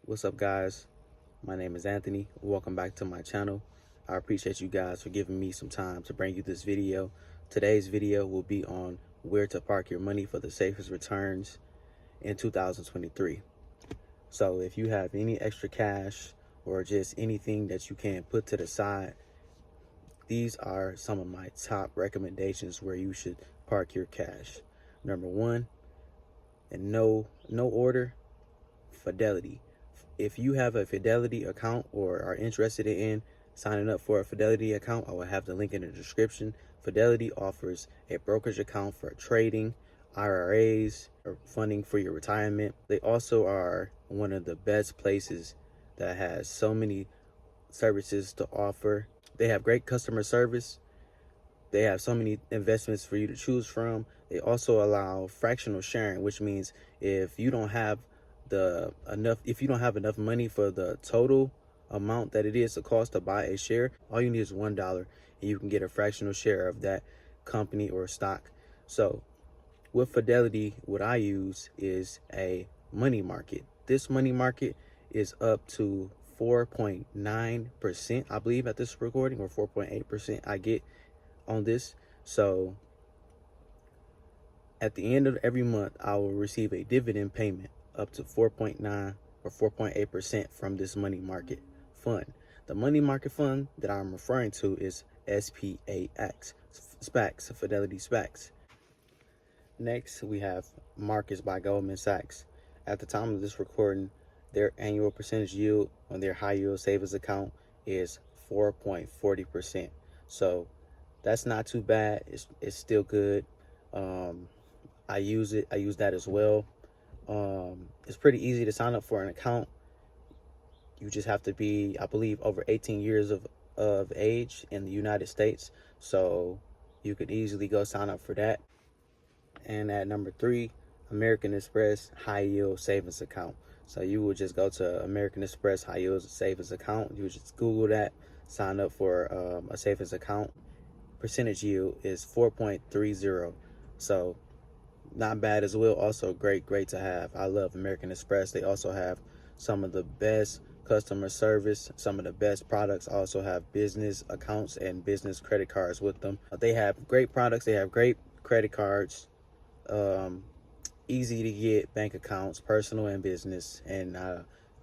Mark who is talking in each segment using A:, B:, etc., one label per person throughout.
A: What's up, guys? My name is Anthony. Welcome back to my channel. I appreciate you guys for giving me some time to bring you this video. Today's video will be on where to park your money for the safest returns in 2023. So if you have any extra cash or just anything that you can put to the side, these are some of my top recommendations where you should park your cash. Number one, in no order, Fidelity. If you have a Fidelity account or are interested in signing up for a Fidelity account, I will have the link in the description. Fidelity offers a brokerage account for trading, IRAs, or funding for your retirement. They also are one of the best places that has so many services to offer. They have great customer service. They have so many investments for you to choose from. They also allow fractional sharing, which means if you don't have enough money for the total amount that it is to cost to buy a share, all you need is $1 and you can get a fractional share of that company or stock. So with Fidelity, what I use is a money market. This money market is up to 4.9%, I believe, at this recording, or 4.8% I get on this. So at the end of every month, I will receive a dividend payment up to 4.9 or 4.8% from this money market fund. The money market fund that I'm referring to is SPAX, SPAX, Fidelity SPAX. Next, we have Markets by Goldman Sachs. At the time of this recording, their annual percentage yield on their high yield savings account is 4.40%. So that's not too bad. It's still good. I use that as well. It's pretty easy to sign up for an account. You just have to be, I believe, over 18 years of age in the United States. So you could easily go sign up for that. And at number 3, American Express High-Yield Savings Account. So you would just go to American Express High-Yield Savings Account. You would just Google that, sign up for a savings account. Percentage yield is 4.30. So not bad as well. Also great to have. I love American Express. They also have some of the best customer service, some of the best products. Also have business accounts and business credit cards with them. They have great products. They have great credit cards, easy to get bank accounts, personal and business, and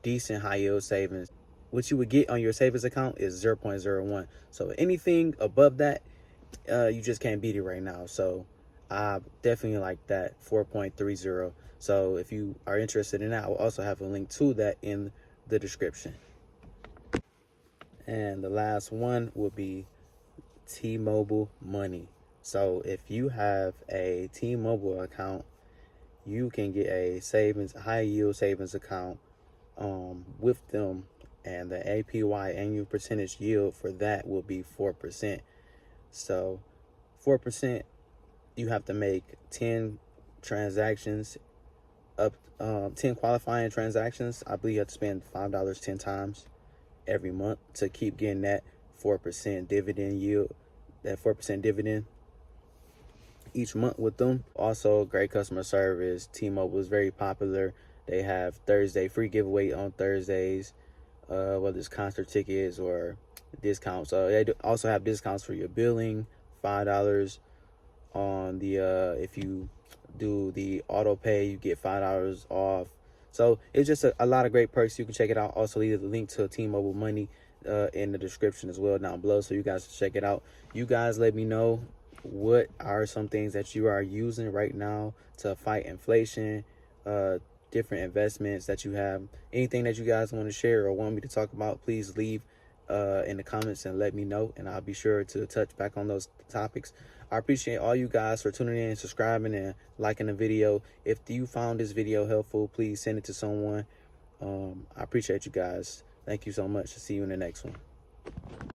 A: decent high yield savings. What you would get on your savings account is 0.01. So anything above that, you just can't beat it right now. So I definitely like that 4.30. So if you are interested in that, I will also have a link to that in the description. And the last one will be T-Mobile Money. So if you have a T-Mobile account, you can get a high yield savings account with them, and the APY, annual percentage yield, for that will be 4%. So 4%, you have to make 10 transactions, 10 qualifying transactions. I believe you have to spend $5 10 times every month to keep getting that 4% dividend yield, that 4% dividend each month with them. Also, great customer service. T-Mobile is very popular. They have Thursday free giveaway on Thursdays, whether it's concert tickets or discounts. So they also have discounts for your billing, $5 on the if you do the auto pay, you get $5 off. So it's just a lot of great perks. You can check it out. Also leave the link to T-Mobile Money in the description as well down below, so you guys can check it out. You guys let me know what are some things that you are using right now to fight inflation, different investments that you have. Anything that you guys want to share or want me to talk about, please leave in the comments and let me know, and I'll be sure to touch back on those topics. I appreciate all you guys for tuning in, subscribing, and liking the video. If you found this video helpful, please send it to someone. I appreciate you guys. Thank you so much. See you in the next one.